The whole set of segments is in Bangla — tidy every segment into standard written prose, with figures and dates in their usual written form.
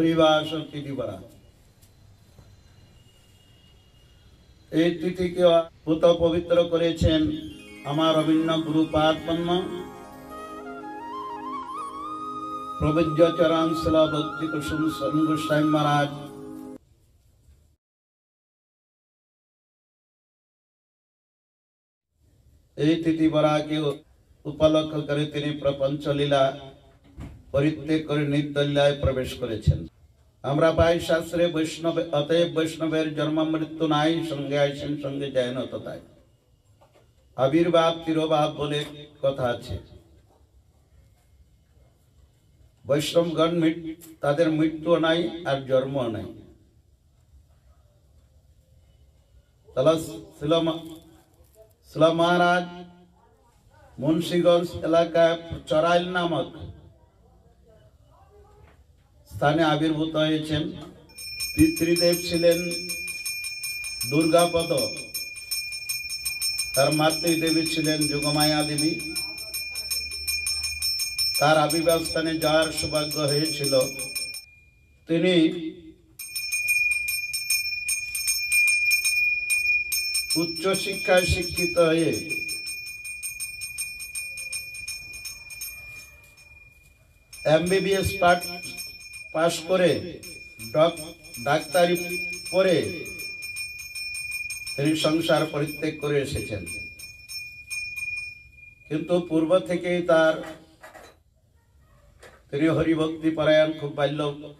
হরিবাস তিথি বরা। এই তিথিকে পুত পবিত্র করেছেন আমার অভিন্ন গুরুপাদ পদ্ম প্রবজ্য চরণ শিল ভক্তি কুসুম গোস্বামী মহারাজ। এই তিথি বরাকে উপলক্ষ করে তিনি প্রপঞ্চ লীলা পরিত্যাগ করে নিত্য লীলায় প্রবেশ করেছেন। আমরা পাই শাস্ত্রে বৈষ্ণব অতএব বৈষ্ণবের জন্ম মৃত্যু নাই, সঙ্গে আইসেন সঙ্গে যায় না তথায়। আবির্ভাব তিরোভাব বলে কথা আছে। বৈষ্ণবগণ তাদের মৃত্যু নাই আর জন্ম নাই। শিল মহারাজ মুন্সিগঞ্জ এলাকায় চরাইল নামক স্থানে আবির্ভূত হয়েছেন। পিতৃদেব ছিলেন দুর্গাপদ, তার মাতৃদেবী ছিলেন যোগমায়া দেবী। তার আবির্ভাব স্থানে যাওয়ার সৌভাগ্য হয়েছিল। তিনি উচ্চ শিক্ষায় শিক্ষিত হয়ে MBBS পাশ করে ডাক্তারি পড়ে তিনি সংসার পরিত্যাগ করে এসেছেন। কিন্তু পূর্ব থেকেই তিনি হরিভক্তি পরায়ণ, খুব বাল্য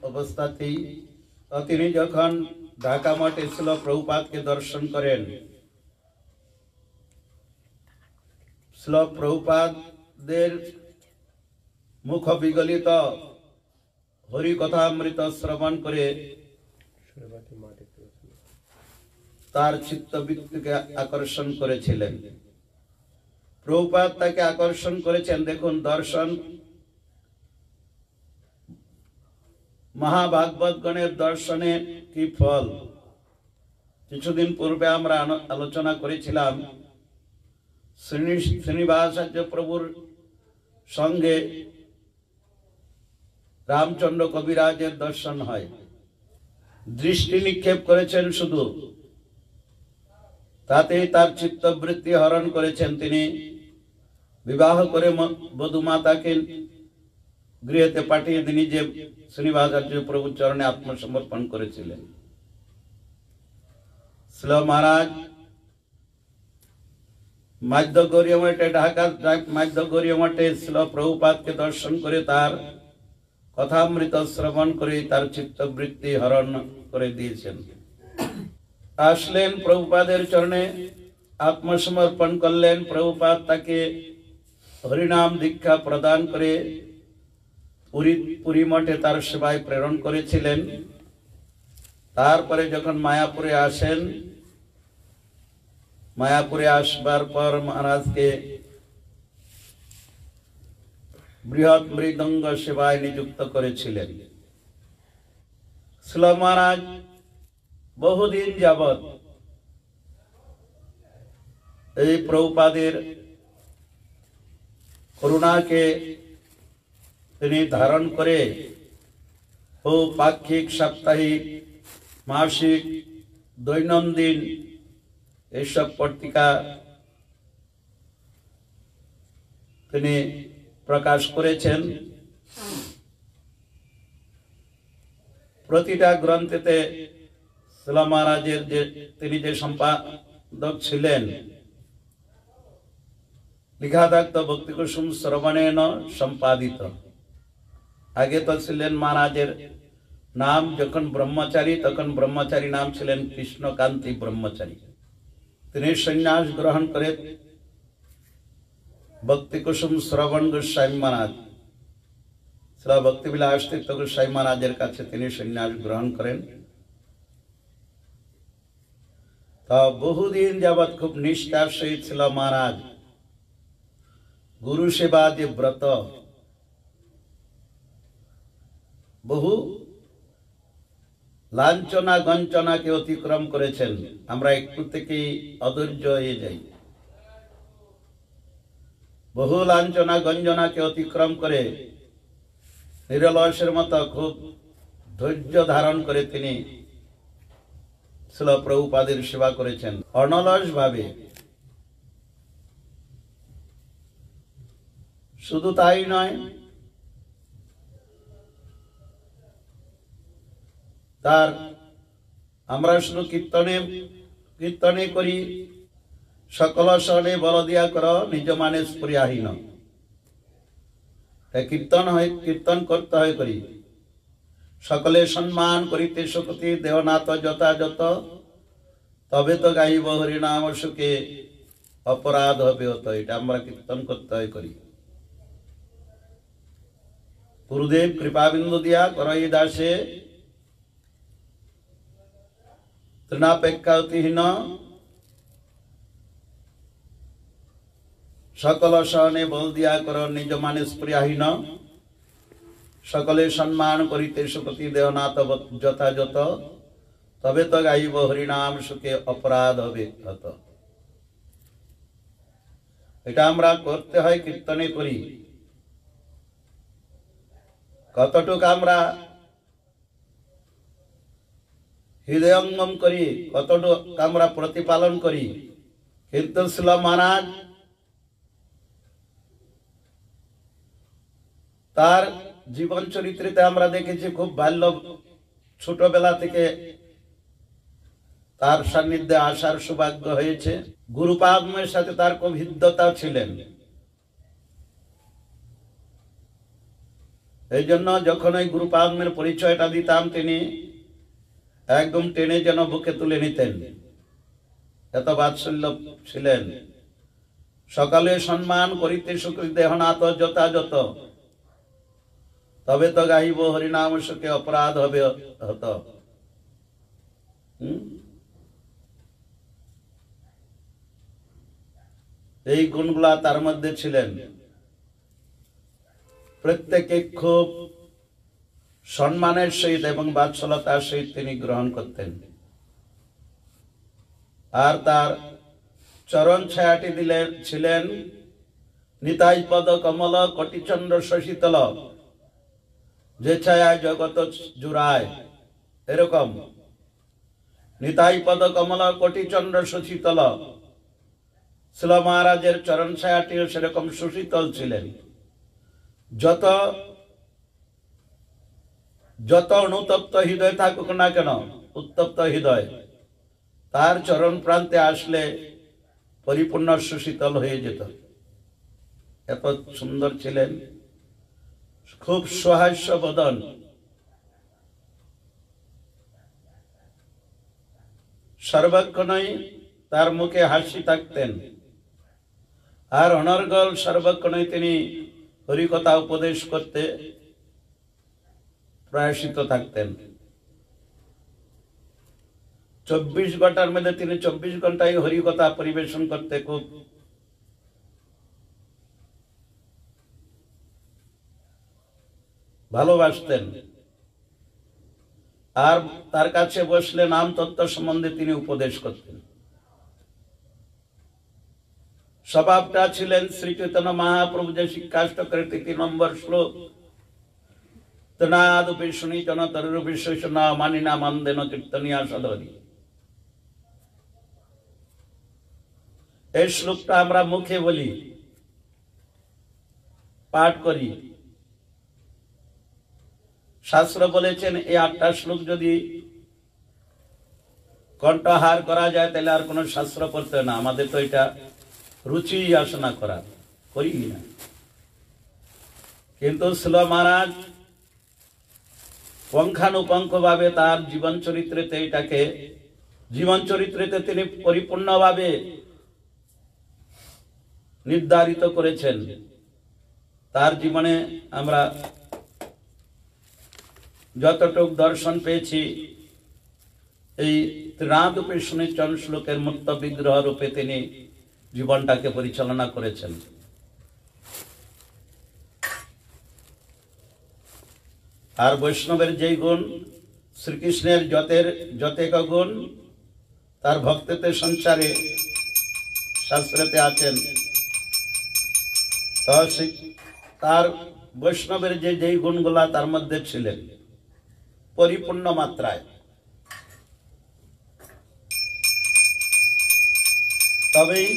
অবস্থাতেই। তিনি যখন ঢাকা মঠে শিল প্রভুপাদকে দর্শন করেন, শিল প্রভুপাদের মুখ বিগলিত হরি কথামৃত শ্রবণ করে তার চিত্তবৃত্তিকে আকর্ষণ করেছিলেন। প্রভুপাদ তাকে আকর্ষণ করেছেন। দেখুন, দর্শন মহাভাগবত গণের দর্শনে কি ফল। কিছুদিন পূর্বে আমরা আলোচনা করেছিলাম শ্রীনিবাসাচার্য প্রভুর সঙ্গে রামচন্দ্র কবিরাজের দর্শন হয়। দৃষ্টি নিক্ষেপ করেছেন শুধু, তাতেই তার চিত্তবৃত্তি হরণ করেছেন। তিনি বিবাহ করে বধূমাতাকে গৃহেতে পাঠিয়ে তিনি যে শ্রীনিবাসাচার্য প্রভুর চরণে আত্মসমর্পণ করেছিলেন। শিল মহারাজ মাধ্যগৌরী মঠে, ঢাকা মাধ্যগৌরী মঠে শিল প্রভুপাদকে দর্শন করে তার কথামৃত শ্রবণ করে তার চিত্তবৃত্তি হরণ করে দিয়েছেন। আসলেন প্রভুপাদের চরণে, আত্মসমর্পণ করলেন। প্রভুপাদ তাকে হরিনাম দীক্ষা প্রদান করে পুরী মঠে তার সেবায় প্রেরণ করেছিলেন। তারপরে যখন মায়াপুরে আসেন, মায়াপুরে আসবার পর মহারাজকে বৃহৎ মৃদঙ্গ সেবায় নিযুক্ত করেছিলেন। শিল মহারাজ বহুদিন যাবৎ এই প্রভুপাদের করুণাকে তিনি ধারণ করে ও পাক্ষিক, সাপ্তাহিক, মাসিক, দৈনন্দিন এইসব পত্রিকা তিনি প্রকাশ করেছেন। প্রতিটা গ্রন্থেতে শিল মহারাজের তিনি যে সম্পাদক ছিলেন, লিখা থাকত ভক্তি কুসুম শ্রবণেন সম্পাদিত। আগে তো ছিলেন মহারাজের নাম যখন ব্রহ্মচারী, তখন ব্রহ্মচারী নাম ছিলেন কৃষ্ণকান্তি ব্রহ্মচারী। তিনি সন্ন্যাস গ্রহণ করে ভক্তি কুসুম শ্রবণ গোস্বামী মহারাজ, শিল ভক্তিবিলাস তীর্থ গোস্বামী মহারাজের কাছে তিনি সন্ন্যাস গ্রহণ করেন। তা বহুদিন যাবৎ খুব নিষ্ঠার সহিত শিল মহারাজ গুরু সেবা যে ব্রত, বহু লাঞ্ছনা গঞ্চনাকে অতিক্রম করেছেন। আমরা একটু থেকেই অধৈর্য হয়ে যাই। বহু লাঞ্ছনা গঞ্জনাকে অতিক্রম করে নিরলসের মতো খুব ধৈর্য ধারণ করে তিনি শ্রীল প্রভুপাদের সেবা করেছেন অনলস ভাবে। শুধু তাই নয়, তার আমরা শুধু কীর্তনে করি, সকল শরণে বল দিয়া কর নিজ মানে স্পৃহাহীন। কীর্তন করতে হয় করি। সকলে সম্মান করিতে শক্তি দেহনাথ যথাযথ, তবে তো গাইব হরিনাম সুখে অপরাধ হবে হতো। এটা আমরা কীর্তন করতে হয় করি। গুরুদেব কৃপাবিন্দু দিয়া করই দাসে তৃণাপেক্ষা অতিহীন, সকল শরণে বল দিয়া কর নিজ মানে স্পৃহাহীন। সকলে সম্মান করিতে সুপতি দেহনাথ যথাযথ, তবে তো গাইব হরিনাম সুখে অপরাধ হবে হত। এটা আমরা করতে হয়, কীর্তনে করি। কতটুকু আমরা হৃদয়ঙ্গম করি, কতটুকু আমরা প্রতিপালন করি। কিন্তু শ্রীল মহারাজ তার জীবন চরিত্রে আমরা দেখেছি খুব ছোটবেলা থেকে তার সান্নিধ্যে আসার সৌভাগ্য হয়েছে। গুরুপাদমের সাথে তার খুব হৃদ্যতা ছিলেন। এই জন্য যখন ওই গুরুপাদমের পরিচয়টা দিতাম, তিনি একদম টেনে যেন বুকে তুলে নিতেন, এত বাৎসল্য ছিলেন। সকালে সম্মান করিতে সুখী দেহনাথ যথাযথ, তবে তো গাইব হরিনাম সুখে অপরাধ হবে হত। এই গুণগুলা তার মধ্যে ছিলেন। প্রত্যেকে খুব সম্মানের সহিত এবং বাৎসলতার সহিত তিনি গ্রহণ করতেন। আর তার চরণ ছায়াটি ছিলেন নিতাই পদ কমল কটিচন্দ্র শশীতল, যে ছায়া জগত জুড়ায়। এরকম নিতাই পদ কমল কোটিচন্দ্র সুশীতল, শ্রীল মহারাজের চরণ ছায়াটিও সেরকম সুশীতল ছিলেন। যত অনুতপ্ত হৃদয় থাকুক না কেন, উত্তপ্ত হৃদয় তার চরণ প্রান্তে আসলে পরিপূর্ণ সুশীতল হয়ে যেত। এত সুন্দর ছিলেন, খুব সহাস্য বদন। সর্বক্ষণই তার মুখে হাসি থাকতেন, আর অনর্গল সর্বক্ষণই তিনি হরিকথা উপদেশ করতে প্রয়াসিত থাকতেন। 24 ঘন্টার মধ্যে তিনি 24 ঘন্টায় হরিকথা পরিবেশন করতে খুব ভালোবাসতেন। আর তার কাছে বসলে নাম তত্ত্ব সম্বন্ধে তিনি উপদেশ করতেন। স্বভাবটা ছিলেন শ্রী চৈতন্য মহাপ্রভু যে শিক্ষাষ্টকের 3 নম্বর শ্লোক, তনাদুপি শুনিচন তরুপি শোষণা মানিনা মন্দেন কীর্তনিয়া সদরি। এই শ্লোকটা আমরা মুখে বলি, পাঠ করি। শাস্ত্র বলেছেন এই 8টা শ্লোক যদি কণ্ঠহার করা যায় তাহলে আর কোনো শাস্ত্র পড়তে না। আমাদের তো এটা রুচি আসনা করা, করি না। কিন্তু শ্রীল মহারাজ পুঙ্খানুপুঙ্খ ভাবে তার জীবন চরিত্রেতে তিনি পরিপূর্ণভাবে নির্ধারিত করেছেন। তার জীবনে আমরা যতটুক দর্শন পেয়েছি, এই ত্রিনাদুপি শুনিচন শ্লোকের মুক্ত বিগ্রহ রূপে তিনি জীবনটাকে পরিচালনা করেছেন। আর বৈষ্ণবের যেই গুণ, শ্রীকৃষ্ণের যতেক গুণ তার ভক্তেতে সঞ্চারে শাস্ত্রেতে আছেন। তার বৈষ্ণবের যেই গুণগুলা তার মধ্যে ছিলেন, परिपूर्ण मात्राय। तबेई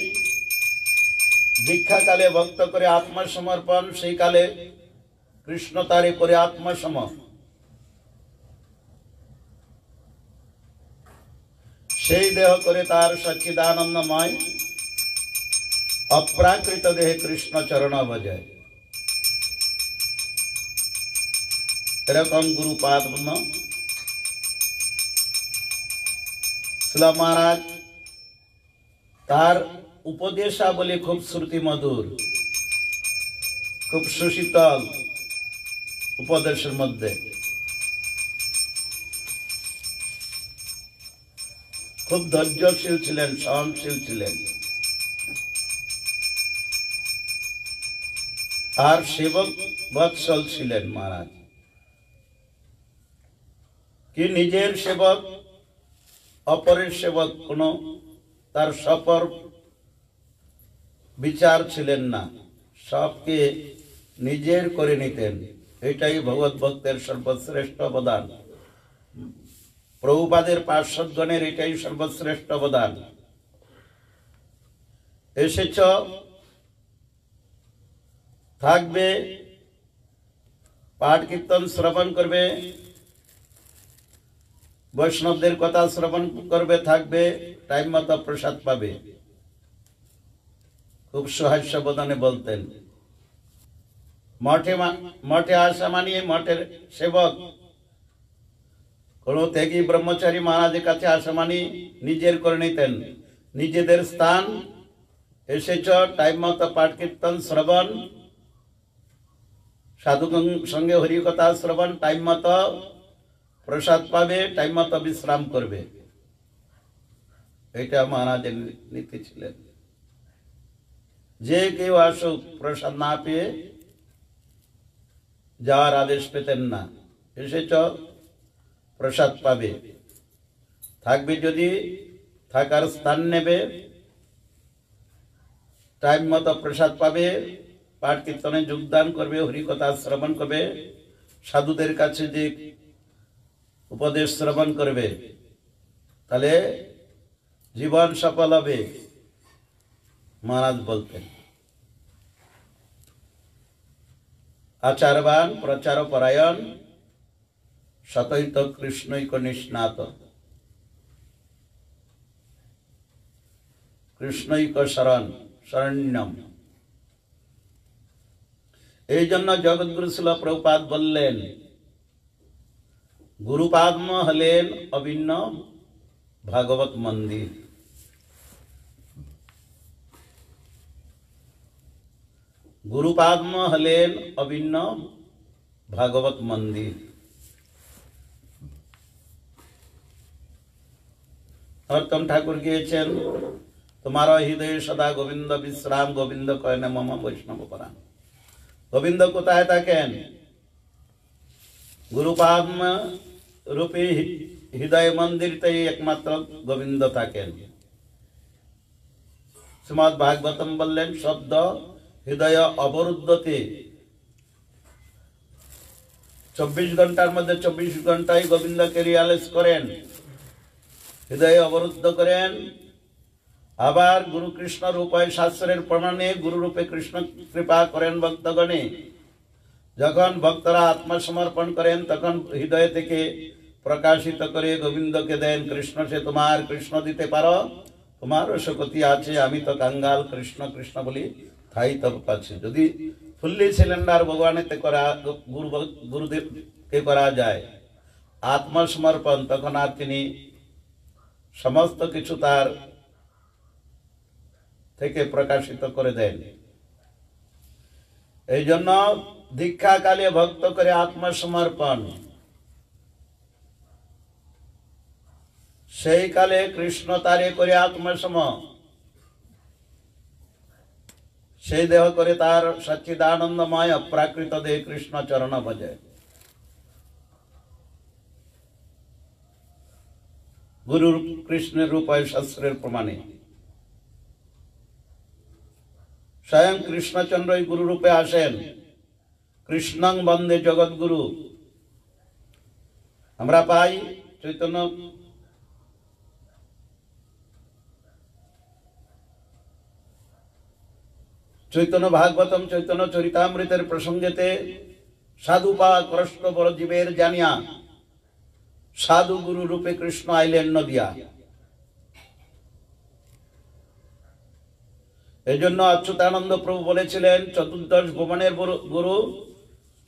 दीक्षा काले भक्त करे आत्मसमर्पण, सेई काले कृष्ण तारे करे आत्मसम। सेई देह करे तार सच्चिदानंदमय, अप्राकृत देह कृष्ण चरण बजाय। एरकम गुरु पद्म शिला महाराज तार उपदेशावली खूब श्रुति मधुर, खूब सुशीतल उपदेशेर मध्य खूब धैर्यशील छिलेन, सहनशील छिलेन और सेवक वत्सल छिलेन महाराज। कि निजेर सेवक अपरेर सेवक कोनो तार सपर विचार छिलेन ना, सबके निजेर करे नितेन। एटाई भगवत भक्तेर सर्वश्रेष्ठ अवदान, प्रभुपादेर पार्षदगणेर एटाई सर्वश्रेष्ठ अवदान। एसेछ थाकबे, पाठ कीर्तन श्रवण करबे, वैष्णवदेर कथा श्रवण करबे, थाकबे, टाइम मतो प्रसाद पाबे। खूब सहास्य बदने बोलतें मठे आसा मानिए मठेर सेवक कोनो त्यागी ब्रह्मचारी महाराजेर काछे आसा मानी निजेर करे नितेन। निजेदेर स्थान एसेछ, टाइम मतो पाठ कीर्तन श्रवण, साधु संगे हरि कथा श्रवण, टाइम मतो प्रसाद पाबे, टाइम मतो विश्राम करबे। एटा महाराजेर नीति छिलेन। जे केउ आसुक प्रसाद ना पेये जाओयार आदेश पेतेन ना, एसेछ प्रसाद पाबे, थाकबे यदि थाकार स्थान नेबे, टाइम मतो प्रसाद पाबे, पाठ कीर्तने योगदान करबे, हरिकथा श्रवण करबे, साधुदेर काछे जे उपदेश श्रवण करबे, ताहले जीवन सफल होबे महाराज बोलतें। आचारवान प्रचार परायण सतैत कृष्णैक निष्णात, कृष्णैक शरण शरण्यम। এই জন্য জগৎগুরু শিল প্রভুপাদ বললেন গুরুপাদ্ম হলেন অভিন্ন ভাগবত মন্দির। गुरुपाद्म हलेन अभिन्न भागवत मंदिर। नरोत्तम ठाकुर गিয়েছেন तुम्हारा हृदय सदा गोविंद विश्राम, गोविंद कयने मम वैष्णव पराण। गोविंद कोথায় থাকেন? गुरुपाद्म रूपी हृदय मंदिरতেই একমাত্র गोविंद থাকেন। श्रीमद् भागवतम বললেন शब्द हृदय अवरुद्धते 24 घंटार मध्य 24 घंटाई गोविंद के रियलाइज करें, हृदय अवरुद्ध करें। आबार गुरु कृष्ण रूपे शास्त्रेर प्रमाणे गुरु रूपे कृष्ण कृपा करें भक्तगणे। जखन भक्तरा आत्मसमर्पण करें तखन हृदय থেকে प्रकाशित करे गोविंद के देन। कृष्ण से तुम्हार कृष्ण दिते पारो, तुम्हारो शक्ति आछे, आमी तो कंगाल कृष्ण कृष्ण बोली थाई तब पाच्छे। यदि फुल्ली सिलेंडार भगवानेते करा गुरुदेव के करा जाए आत्मसमर्पण, तखन आर तिनि समस्त किछु तार থেকে प्रकाशित करे देन। এই জন্য दीक्षा काले भक्त करे आत्मसमर्पण, সেই কালে কৃষ্ণ তারে করে আত্মসম। সেই দেহ করে তার সচ্চিদানন্দময় অপ্রাকৃত দেহ কৃষ্ণ চরণ ভজে। गुरु कृष्ण रूप शास्त्रेर प्रमाणे स्वयं कृष्णचंद्र गुरु रूपे आसेन। कृष्णं वंदे जगत गुरु। আমরা পাই চৈতন্য ভাগবতম চৈতন্য চরিতামৃতের প্রসঙ্গেতে সাধু পা কষ্ট বড় জীবের জানিয়া সাধু গুরু রূপে কৃষ্ণ আইলেন নদিয়া। এই জন্য অচ্যুতানন্দ প্রভু বলেছিলেন চতুর্দশ ভুবনের গুরু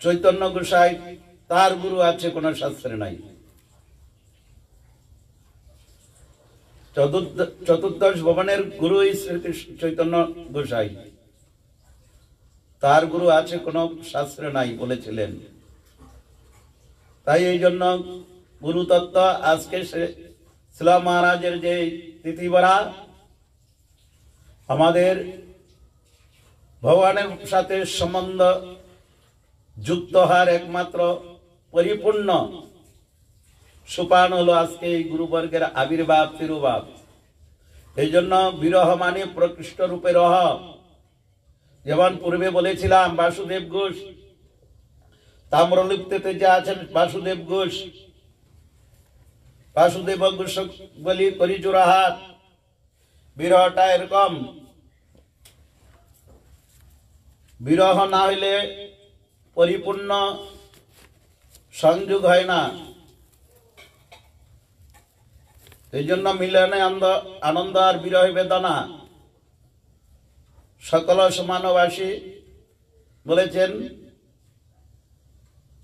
চৈতন্য গোসাই, তার গুরু আছে কোন শাস্ত্রে নাই। চতুর্দশ ভুবনের গুরু শ্রীকৃষ্ণ চৈতন্য গোসাই, তার গুরু আছে কোন শাস্ত্রে নাই বলেছিলেন। তাই এই জন্য গুরু তত্ত্ব আজকে শিলা মহারাজের যে তিথিবরা আমাদের ভগবানের সাথে সম্বন্ধ যুক্ত হওয়ার একমাত্র পরিপূর্ণ সোপান হলো আজকে এই গুরুবর্গের আবির্ভাব তিরুভাব। এই জন্য বিরহ মানে প্রকৃষ্ট রূপে রহ। যেমন পূর্বে বলেছিলাম বাসুদেব ঘোষ তাম্রলিপ্তিতে যে আছেন বাসুদেব ঘোষ, বাসুদেব ঘোষ বলি করি জোড়াহাত। বিরহটা এরকম, বিরহ না হইলে পরিপূর্ণ সংযোগ হয় না। এই জন্য মিলনে আনন্দ আর বিরহ বেদনা। সকল সমানবাসী বলেছেন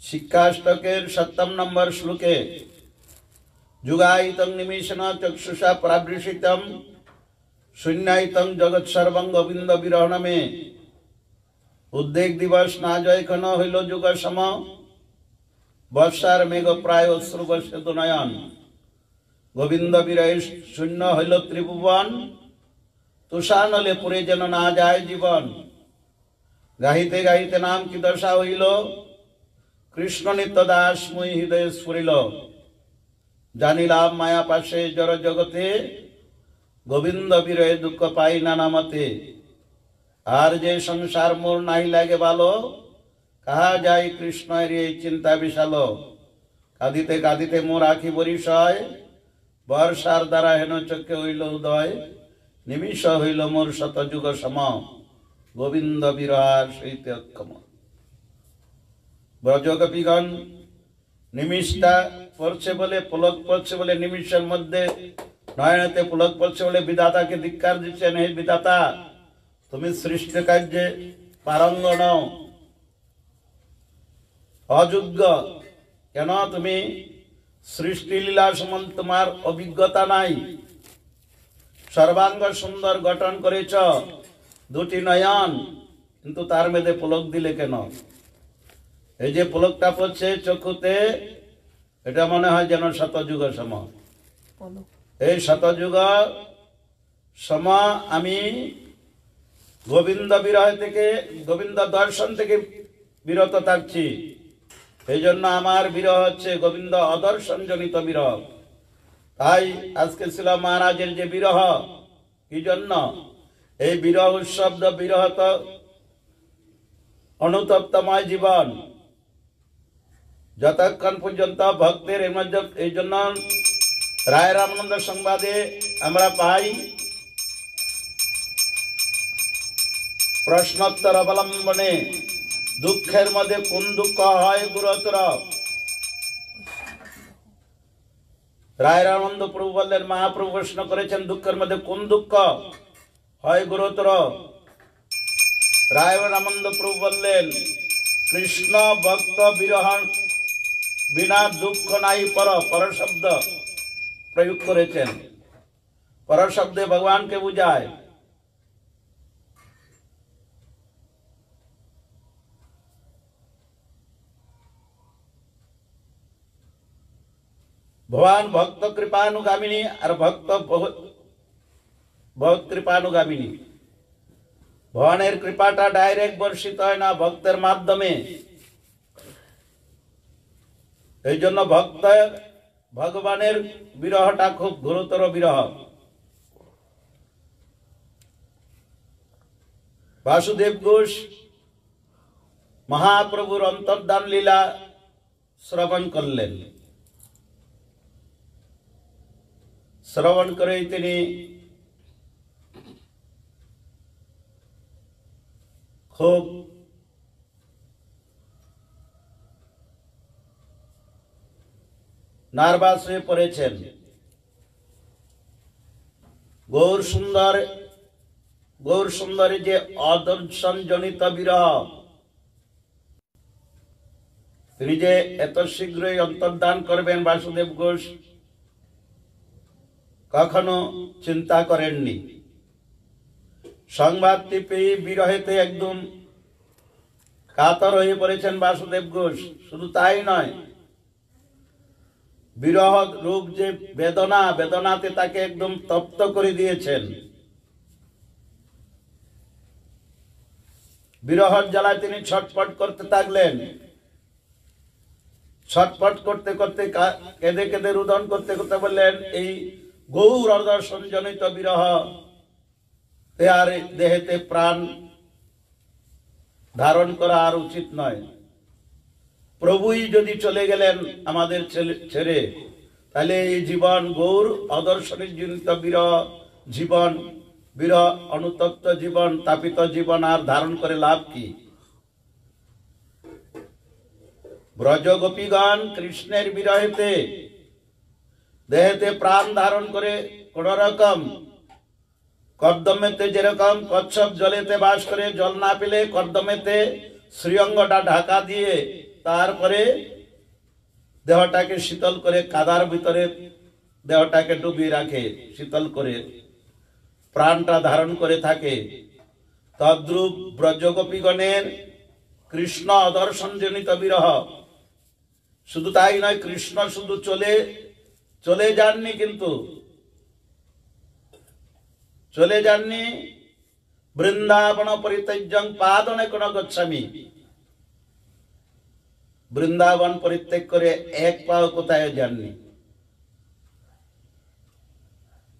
শিক্ষাষ্টকের 7 নম্বর শ্লোকে, যুগায়িতং নিমিষণ চক্ষুষা প্রাবৃষিতম শূন্যায়িতং জগৎ সর্বং গোবিন্দ বিরহ নামে উদ্বেগ দিবস না জয়ক্ষণ হইল যুগ সম বর্ষার মেঘ প্রায় অশ্রু বর্ষিত নয়ন গোবিন্দ বিরহে শূন্য হইল ত্রিভুবন তুষানলে পুরে যেন না যায় জীবন গাহিতে গাহিতে নাম কি দশা হইল কৃষ্ণ নিত্য দাস মুই হৃদয়ে স্ফুরিল জানিলাম মায়া পাশে জড় জগতে গোবিন্দ বিরহে দুঃখ পাই নানা মতে আর যে সংসার মোর নাই লাগে ভালো কাহা যাই কৃষ্ণের এই চিন্তা বিশাল কাঁদিতে কাঁদিতে মোর আখি বরিশয় বর্ষার দ্বারা হেন চক্ষে হইল উদয় নিমিষ হইল মোর শতযুগ সম গোবিন্দ বিরহার সহিত অক্ষম। ব্রজগোপীগণ নিমিষটা পড়ছে বলে পুলক পড়ছে বলে নিমিষের মধ্যে নয়নতে পুলক পড়ছে বলে বিধাতাকে ধিক্কার দিচ্ছেন, হে বিধাতা তুমি সৃষ্টি কার্যে পারঙ্গ নও, অযোগ্য। কেন তুমি সৃষ্টি লীলা সম্বন্ধে তোমার অভিজ্ঞতা নাই। সর্বাঙ্গ সুন্দর গঠন করেছ, দুটি নয়ন, কিন্তু তার মধ্যে পুলক দিলে কেন? এই যে পুলকটা পড়ছে চক্ষুতে, এটা মনে হয় যেন শতযুগ সম। এই শতযুগ সম আমি গোবিন্দ বিরহ থেকে, গোবিন্দ দর্শন থেকে বিরত থাকছি। এই জন্য আমার বিরহ হচ্ছে গোবিন্দ অদর্শন জনিত বিরহ। তাই আজকে ছিল মহারাজের যে বিরহ, কি জন্য? এই বিরহ শব্দ বিরহ তো অনুতপ্তময় জীবন। যতক্ষণ পর্যন্ত ভক্তের এই জন্য রায় রামানন্দ সংবাদে আমরা পাই প্রশ্নোত্তর অবলম্বনে দুঃখের মধ্যে কোন দুঃখ হয় গুরুতর। রায় রামানন্দ প্রভু বললেন, মহাপ্রভু প্রশ্ন করেছেন দুঃখের মধ্যে কোন দুঃখ হয় গুরুতর। রায় রামানন্দ প্রভু বললেন, কৃষ্ণ ভক্ত বিরহ বিনা দুঃখ নাই পর। পর শব্দ প্রয়োগ করেছেন। পর শব্দে ভগবানকে বুঝায়। ভগবান ভক্ত কৃপানুগামিনী আর ভক্ত ভক্ত কৃপানুগামিনী। ভগবানের কৃপাটা ডাইরেক্ট বর্ষিত হয় না, ভক্তের মাধ্যমে। এই জন্য ভক্ত ভগবানের বিরহটা খুব গুরুতর বিরহ। বাসুদেব ঘোষ মহাপ্রভুর অন্তর্ধান লীলা শ্রবণ করলেন। শ্রবণ করেই তিনি খুব নার্ভাস হয়ে পড়েছেন। গৌর সুন্দরের যে অদর্শন জনিত বিরহ, তিনি যে এত শীঘ্রই অন্তর্ধান করবেন বাসুদেব ঘোষ কখনো চিন্তা করেননি। সংবাদটি পেয়ে বিরহেতে একদম কাতর হয়ে পড়েছেন বাসুদেব ঘোষ। শুধু তাই নয়, বিরহ রূপ যে বেদনাতে তাকে একদম তপ্ত করে দিয়েছেন। বিরহর জ্বালায় তিনি ছটফট করতে থাকলেন। ছটফট করতে করতে কেঁদে কেঁদে রুদন করতে করতে বললেন, এই গৌর অদর্শন জনিত বিরহ আর দেহেতে প্রাণ ধারণ করা আর উচিত নয়। প্রভুই যদি চলে গেলেন আমাদের ছেড়ে, তাহলে এই জীবন গৌর অদর্শনের জনিত বিরহ অনুতপ্ত জীবন, তাপিত জীবন আর ধারণ করে লাভ কি? ব্রজ গোপীগণ কৃষ্ণের বিরহেতে দেহেতে প্রাণ ধারণ করে কোন রকম কর্দমেতে যেরকম কচ্ছপ জলেতে বাস করে, জল না পেলে কর্দমেতে শ্রীঅঙ্গটা ঢাকা দিয়ে তারপরে দেহটাকে শীতল করে কাদার ভিতরে দেহটাকে ডুবিয়ে রাখে, শীতল করে প্রাণটা ধারণ করে থাকে। তদ্রূপ ব্রজগোপীগণের কৃষ্ণ অদর্শন জনিত বিরহ। শুধু তাই নয়, কৃষ্ণ শুধু চলে যাননি, কিন্তু চলে যাননি বৃন্দাবন পরিত্যাজ্যং পাদনে কোন গচ্ছামি। বৃন্দাবন পরিত্যাগ করে এক পাও কোথায় যাননি।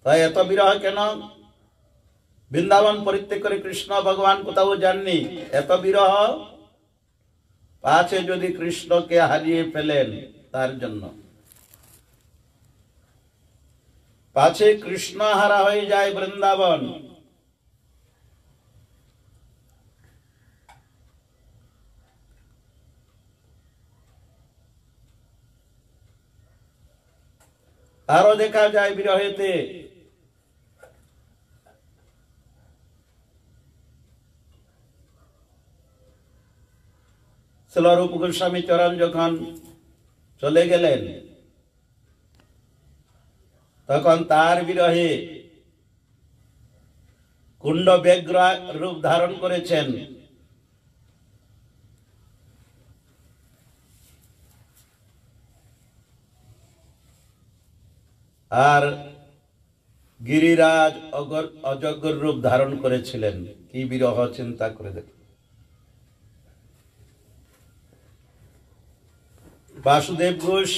তাই এত বিরহ কেন? বৃন্দাবন পরিত্যাগ করে কৃষ্ণ ভগবান কোথাও যাননি। এত বিরহ পাছে যদি কৃষ্ণকে হারিয়ে ফেলেন, তার জন্য পাছে কৃষ্ণ হারা হয়ে যায় বৃন্দাবন। আরো দেখা যায় বিরহেতে শ্রীরূপ গোস্বামী চরণ যখন চলে গেলেন, তখন তার বিরহে কুণ্ড ব্যগ্র রূপ ধারণ করেছেন। আর গিরিরাজ অজগর রূপ ধারণ করেছিলেন। কি বিরহ, চিন্তা করে দেখুন। বাসুদেব ঘোষ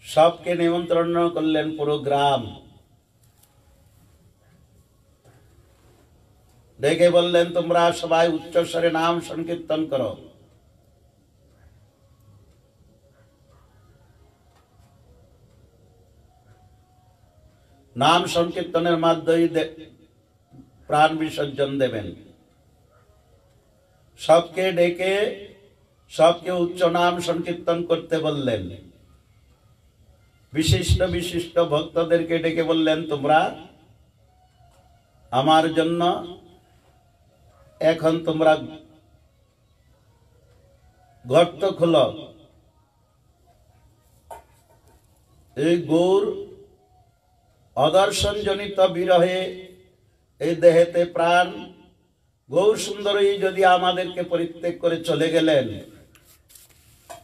সবকে নিমন্ত্রণ করলেন, পুরো গ্রাম ডেকে বললেন, তোমরা সবাই উচ্চস্বরে নাম সংকীর্তন করো। নাম সংকীর্তনের মাধ্যমে প্রাণ বিসর্জন দেবেন। সবকে ডেকে সবকে উচ্চ নাম সংকীর্তন করতে বললেন। বিশিষ্ট বিশিষ্ট ভক্তদেরকে ডেকে বললেন, তোমরা আমার জন্য এখন তোমরা গর্ত খোলো। এই গৌর অদর্শন জনিত বিরহে এই দেহেতে প্রাণ গৌর সুন্দরী যদি আমাদেরকে পরিত্যাগ করে চলে গেলেন,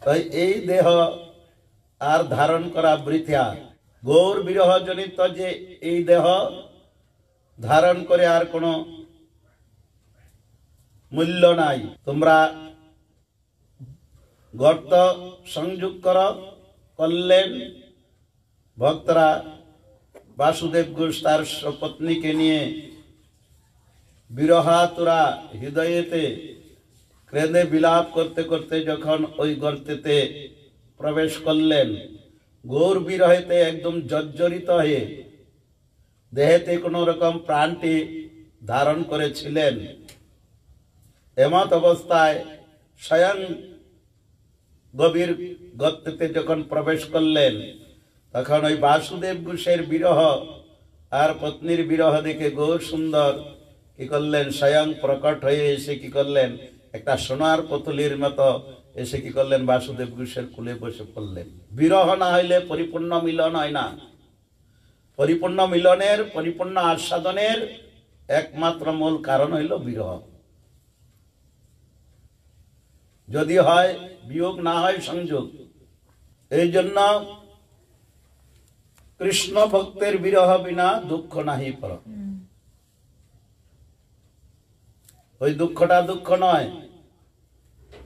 তাই এই দেহ আর ধারণ করা বৃথা। গৌর বিরহ জনিত যে এই দেহ ধারণ করে আর কোনো মূল্য নাই। তোমরা গর্ত সংযোগ করলেন। ভক্তরা বাসুদেব ঘোষ তার পত্নীকে নিয়ে বিরহাতুরা হৃদয়েতে কেঁদে বিলাপ করতে করতে যখন ওই গর্তেতে প্রবেশ করলেন, গৌর বিরহেতে একদম জর্জরিত হয়ে দেহেতে কোন রকম প্রাণটি ধারণ করেছিলেন। এমত অবস্থায় স্বয়ং গভীর গর্তেতে যখন প্রবেশ করলেন, তখন ওই বাসুদেব ঘোষের বিরহ আর পত্নীর বিরহ দেখে গৌর সুন্দর কি করলেন, স্বয়ং প্রকট হয়ে এসে কি করলেন, একটা সোনার পুতুলের মতো এসে কি করলেন, বাসুদেব ঘোষের কোলে বসে পড়লেন। বিরহ না হইলে পরিপূর্ণ মিলন হয় না। পরিপূর্ণ মিলনের, পরিপূর্ণ আস্বাদনের একমাত্র মূল কারণ হইল বিরহ। যদি হয় বিয়োগ, না হয় সংযোগ। এই জন্য কৃষ্ণ ভক্তের বিরহ বিনা দুঃখ নাহি পর। ওই দুঃখটা দুঃখ নয়।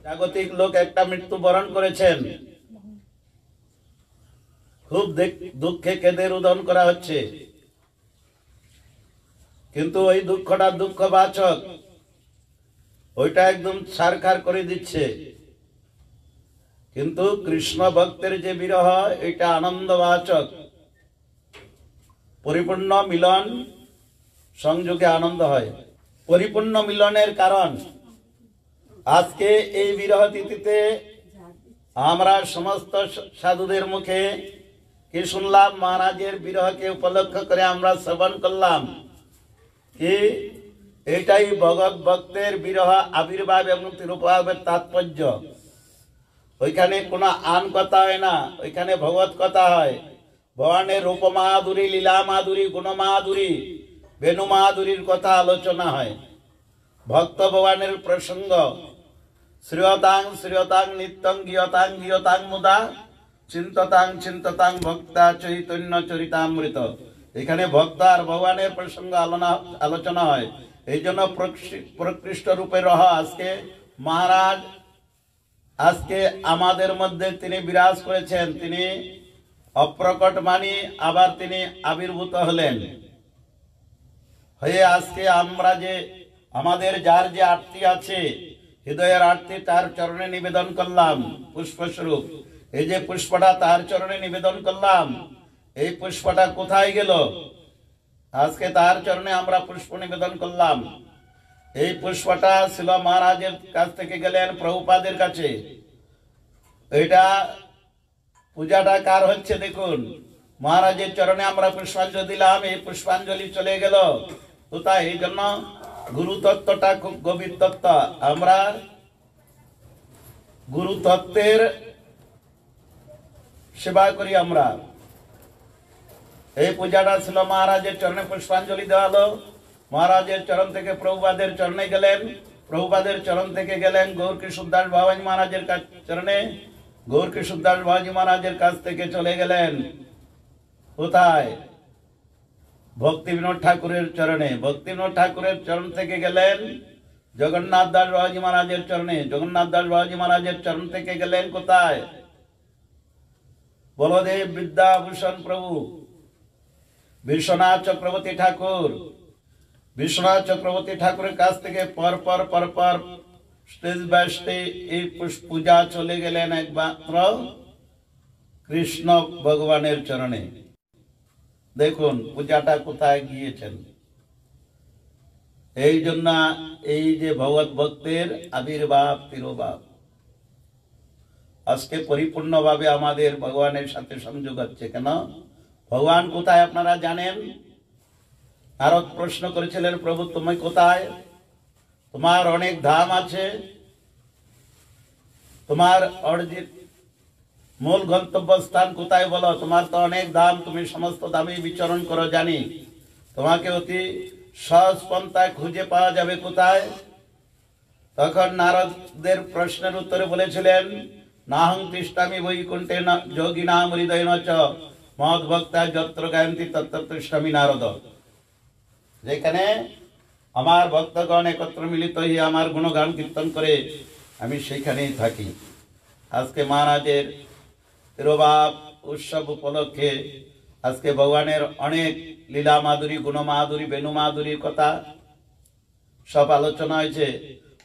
জাগতিক লোক একটা মৃত্যু বরণ করেছেন, খুব দুঃখে কেঁদে রোদন করা হচ্ছে, কিন্তু ওই দুঃখটা দুঃখবাচক, ওইটা একদম ছারখার করে দিচ্ছে। কিন্তু কৃষ্ণ ভক্তের যে বিরহ, এটা আনন্দবাচক। পরিপূর্ণ মিলন সংযোগে আনন্দ হয়। পরিপূর্ণ মিলনের কারণ আজকে এই বিরহ তিথিতে আমরা সমস্ত সাধুদের মুখে কি শুনলাম, মহারাজের বিরহকে উপলক্ষ করে আমরা শ্রবণ করলাম কি এটাই ভগৎ ভক্তের বিরহ আবির্ভাব এবং তিরুভাবের তাৎপর্য। ওইখানে কোনো আন কথা হয় না, ওইখানে ভগবত কথা হয়। ভগবানের রূপ মাধুরী, লীলা মাধুরী, গুণ মাধুরী, বেণু মাধুরীর কথা আলোচনা হয়। ভক্ত ভগবানের প্রসঙ্গ। শ্রীয়তাং শ্রীয়তাং নিত্যং গীয়তাং গীয়তাং মুদা চিন্ততাং চিন্ততাং ভক্তা চৈতন্য চরিতামৃত। এখানে ভক্ত আর ভগবানের প্রসঙ্গ আলোচনা হয়। এই জন্য প্রকৃষ্ট রূপে রহ আজকে মহারাজ আজকে আমাদের মধ্যে তিনি বিরাজ করেছেন। তিনি অপ্রকট মানি, আবার তিনি আবির্ভূত হলেন হয়ে আজকে আমরা যে আমাদের যার যে আরতি আছে, হৃদয়ের আরতি তার চরণে নিবেদন করলাম পুষ্পস্বরূপ। এই যে পুষ্পটা তার চরণে নিবেদন করলাম, এই পুষ্পটা কোথায় গেল? আজকে তার চরণে আমরা পুষ্প নিবেদন করলাম। এই পুষ্পটা ছিল মহারাজের কাছ থেকে গেলেন প্রভুপাদের কাছে। এটা পূজাটা কার হচ্ছে দেখুন, মহারাজের চরণে আমরা পুষ্পাঞ্জলি দিলাম, এই পুষ্পাঞ্জলি চলে গেল কোথায়? এই জন্য গুরু তত্ত্বটা খুব গভীর তত্ত্ব। আমরা গুরু তত্ত্বের সেবা করি। আমরা এই পূজাটা ছিল মহারাজের চরণে পুষ্পাঞ্জলি দেওয়া হলো। মহারাজের চরণ থেকে প্রভুপাদের চরণে গেলেন, প্রভুপাদের চরণ থেকে গেলেন গৌর কিশোরদাস বাবাজি মহারাজের চরণে, গৌর কিশোরদাস বাবাজি মহারাজের কাছ থেকে চলে গেলেন কোথায়? ভক্তি বিনোদ ঠাকুরের চরণে। ভক্তি বিনোদ ঠাকুরের চরণ থেকে গেলেন জগন্নাথ দাস বাবাজি মহারাজের চরণে। জগন্নাথ দাস বাবাজি মহারাজের চরণ থেকে গেলেন কোথায়? বলদেব বিদ্যাভূষণ প্রভু বিশ্বনাথ চক্রবর্তী ঠাকুর। বিশ্বনাথ চক্রবর্তী ঠাকুরের কাছ থেকে পরপর স্টেজ বাই স্টেজ এই পূজা চলে গেলেন একমাত্র কৃষ্ণ ভগবানের চরণে। দেখুন পূজাটা কোথায় গিয়েছেন। এই জন্য এই যে ভগবত ভক্তের আবির্ভাব তিরোভাব আজকে পরিপূর্ণভাবে আমাদের ভগবানের সাথে সংযোগ হচ্ছে। কেন? ভগবান কোথায় আপনারা জানেন? নারদ প্রশ্ন করেছিলেন, প্রভু তুমি কোথায়? তোমার অনেক ধাম আছে, তোমার অর্জিত মূল গন্তব্য স্থান কোথায় বলো? তোমার তো অনেক ধাম, তুমি সমস্ত ধামে বিচরণ করো জানি, তোমাকে অতি সহজ পন্থায় খুঁজে পাওয়া যাবে কোথায়? তখন নারদদের প্রশ্নের উত্তরে বলেছিলেন, নাহং তিষ্ঠামি বৈকুণ্ঠে যোগিনাম হৃদয়েন চ মদ ভক্তা যত্র গায়ন্তি তত্র তিষ্ঠামি নারদ। যেখানে আমার ভক্তগণ একত্র মিলিত হয়ে আমার গুণগান কীর্তন করে, আমি সেখানেই থাকি। আজকে মহারাজের তিরোভাব উৎসব উপলক্ষে আজকে ভগবানের অনেক লীলা মাধুরী, গুণ মাধুরী, বেণু মাধুরীর কথা সব আলোচনা হয়েছে।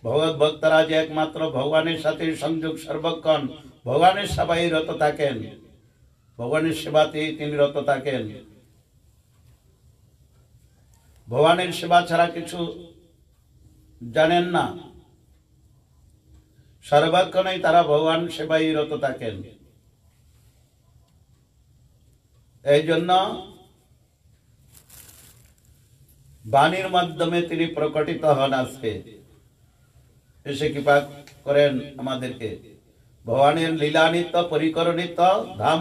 ভগবত ভক্তরা যে একমাত্র ভগবানের সাথে সংযোগ সর্বক্ষণ ভগবানের সেবায় রত থাকেন, ভগবানের সেবাতেই তিনি রত থাকেন। ভগবানের সেবা ছাড়া কিছু জানেন না, সর্বক্ষণই তারা ভগবান সেবায় রত থাকেন। এই জন্য বাণীর মাধ্যমে তিনি প্রকটিত হন, আজকে এসে কৃপা করেন আমাদেরকে। ভগবানের লীলা নিত্য, পরিকর নিত্য, ধাম